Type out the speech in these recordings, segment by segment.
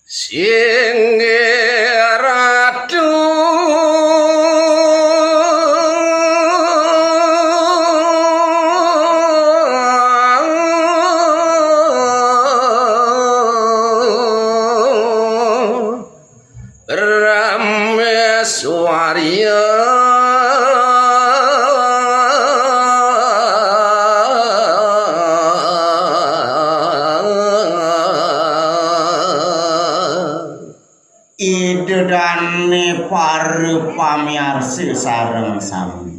sing ratu Rameswarya idedane pare pamiarsa sareng sami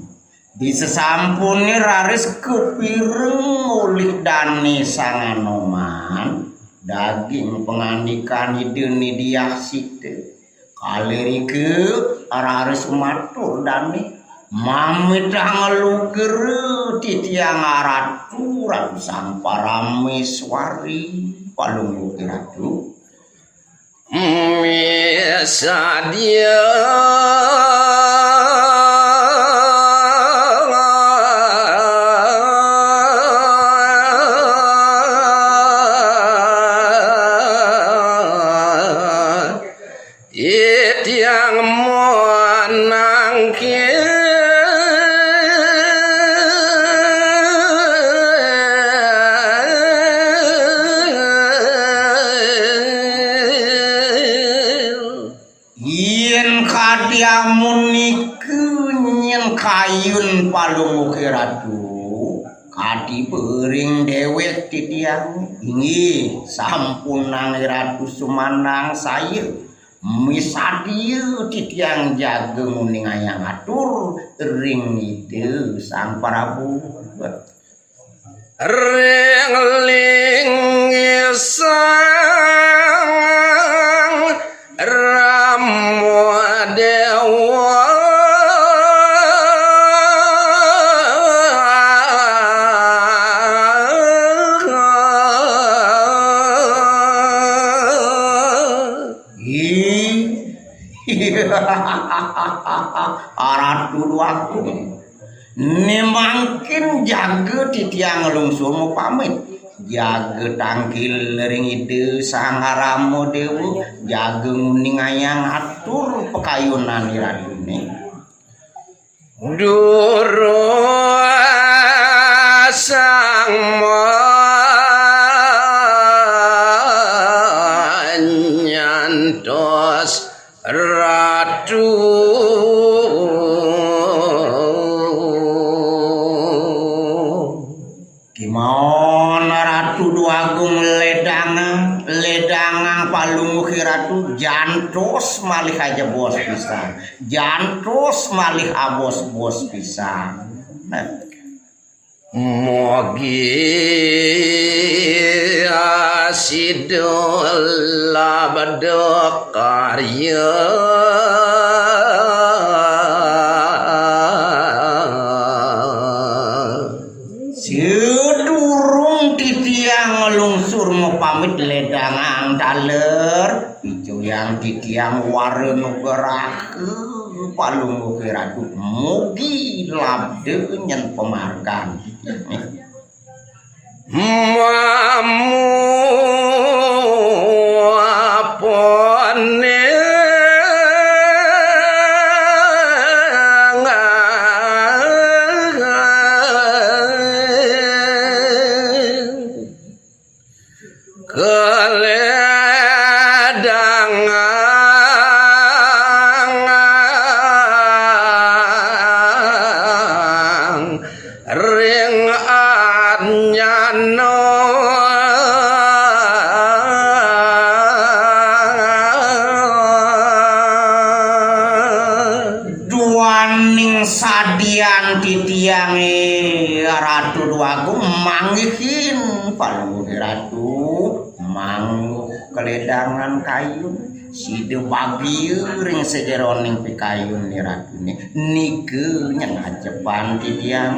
disesampuni raris kepireng mulih dane sang Anoman daging pengandikan idene diasite kalirike raris matur dane mamitah ngeluger titiang ratu sang Parameswari palung ratu Sadia Itiang monangkin kadiamun niku nyen kayun palung ratu kadi bering dewek titiang inggih sampun nang ratu sumanang saya misadieu titiang jageng muning ayang atur ring itu sang Prabu ring ling sang Ramodewa Ratu Duagung nimangkin jaga titiang lungsur mau pamit jaga tangkil ring ide sang Ramodewa jaga nguning ayang atur pekayunan iradune duru sang nyantos ratu gimana Ratu Duagung ledangan palung ratu jantos malih aja bos pisan jantos malih abos bos pisan mogi asidul labado karya sedurung titiang lungsur mau pamit ledangan daler ijo yang titiang warenu gerak palung ratu mugi labde nyen pemarkan mamu apone keledang ring anyano duaning sadian titiange Ratu Duagung manggihin palung ratu mangguh keledangan kayu side bagi ring sejeroning pikayun ni ratune nike nyang ajepan titiang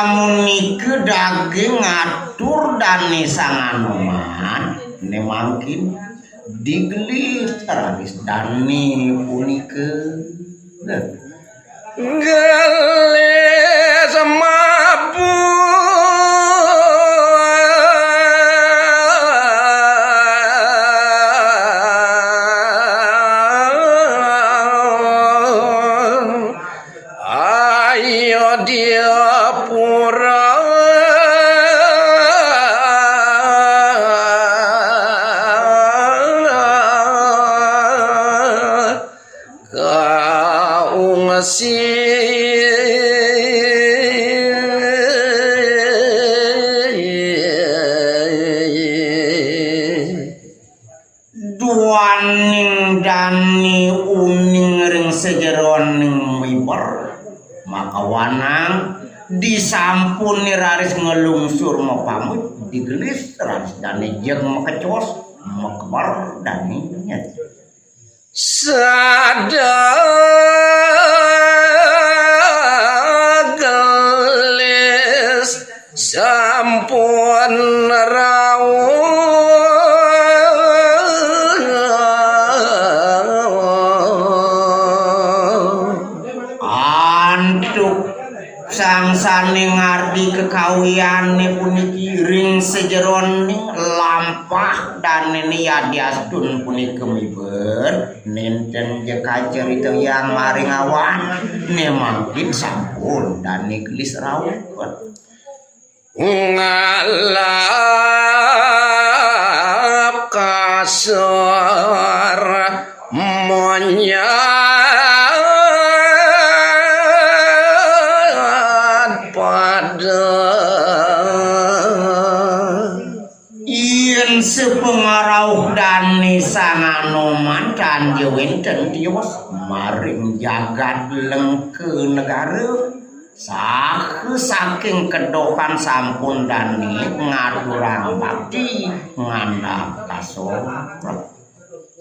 lamun nike daging ngatur dani sang Anoman ne mangkin digelis teradis dani punike gelis mabu ayo dia pura duaning dani uning ring sejeroning wibar maka wanang disampun ni raris ngelungsur mapamut digelis raris dani jeung makecos makbar dani nyet gelis sampun rawuh sangsane ngardi kekawiyane puniki ring sejeroning lampah dan niadiastun puniki miber nenten jeka cerita yang maring awan nemangkin sampun dan gelis rawuh ngalap kasar monyet yen sepengarauh dani sang Anoman dan jewenten tiwas maring jagad lengke negara saking kedokan sampun dani ngaturang bakti ngandap kasorep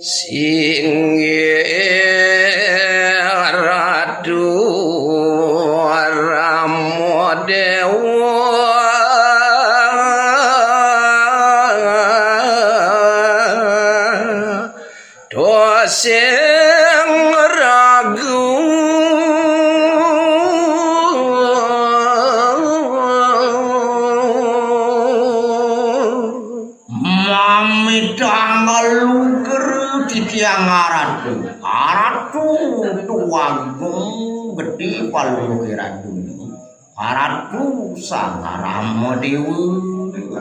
sing ratu Ramodewa sing ragu mami dangeluger titiang aratu tuwagung gede palungke ratu aratu sang Ramodewa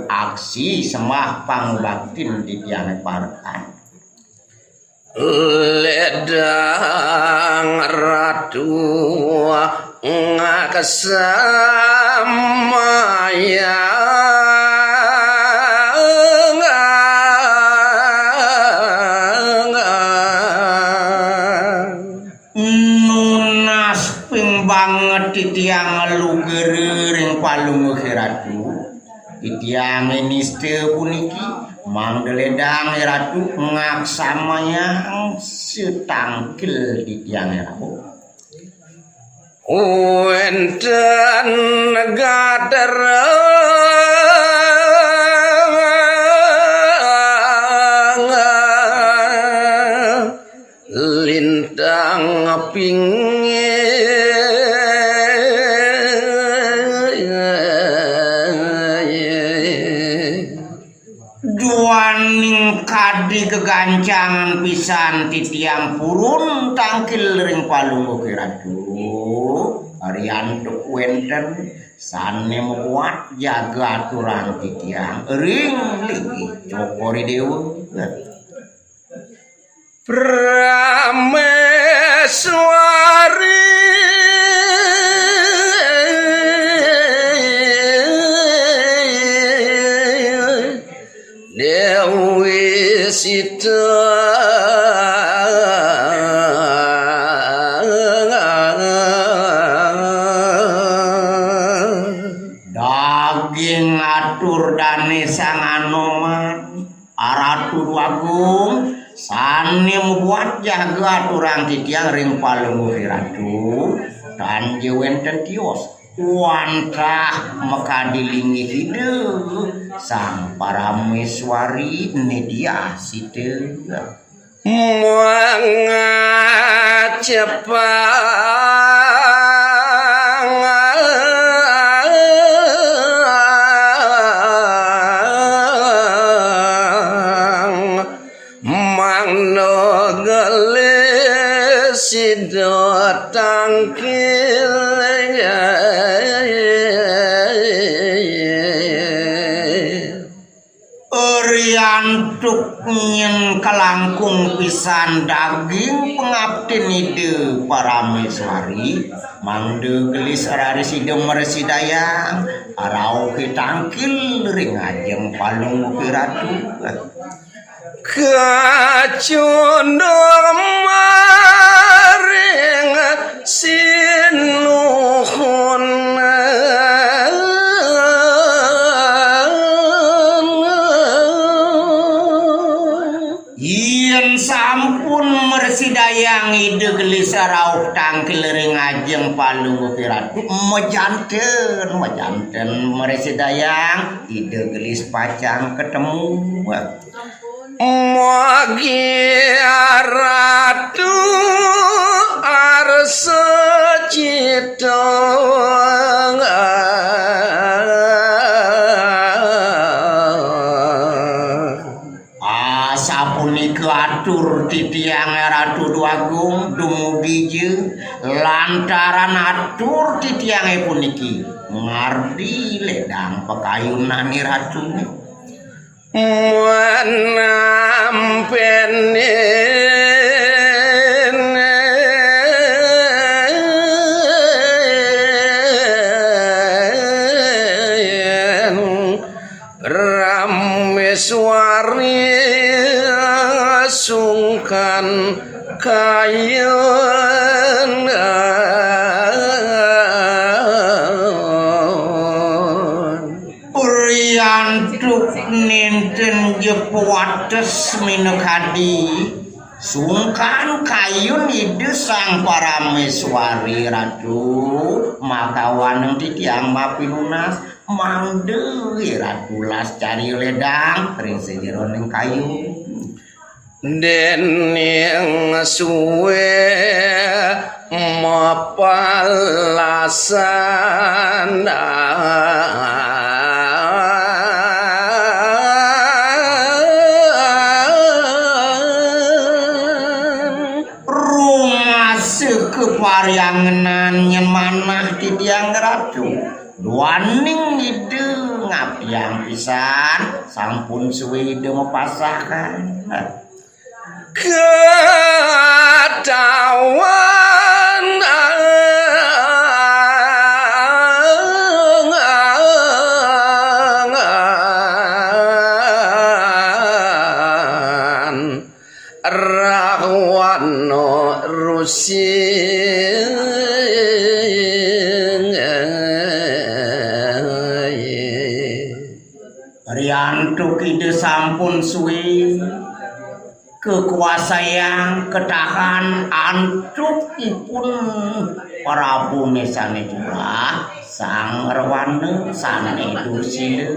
aksi semah pangbaktin titiang parkan ledang ratu ngakesamaya nunas ping banget titiang luger ring palung ratu titiang niste puniki manggeledang ratu ngaksamaya setangkil di tiang ratu wenten gader lintang pinggir duaning kadi kegancangan pisan titiang purun tangkil ring palung ratu Ariantuk wenten sane muat jaga aturan titiang ring ligi cokori dewa Prameswari Dewi Sita daging atur dane sang Anoman aratu agung sane membuat jaga aturan titiang ring palung ratu dan jewenten tios wantah makadilingi hidup sang parameswari media situ mangajepang mangno gelis sidot tangkil Riantuk nyen kelangkung pisan daging pengabdi ide parameswari mangde gelis arari sidem mersidayang arau kitangkil ring ajeng palung ratu kacundor maring sinuhun sampun mersidayang ide gelis rauh tangkil ring ajeng palung ratu mejanten mersidayang ide gelis pacang ketemu magi ratu arsa cita atur titiang ratu duagung dumugi jeung lantaran atur titiange puniki ngardi ledang pekayunan ratu manampene rameswari sungkan kayun Uriantuk ninten jepuates minekadi sungkan kayun ide sang parameswari ratu maka waneng titiang mapilunas mangde ratulas cari ledang ring sejeroning kayu den yang suwe mapalasan rumah sekepariangan yang manah di tiang ratu duaning ide ngapiang pisan sampun suwe ide mepasakan ketawan rawano rusin riantuk ide sampun suwe kekuasaan ketahan antuk ipun Prabu Mesane juga sang rewane sane dusile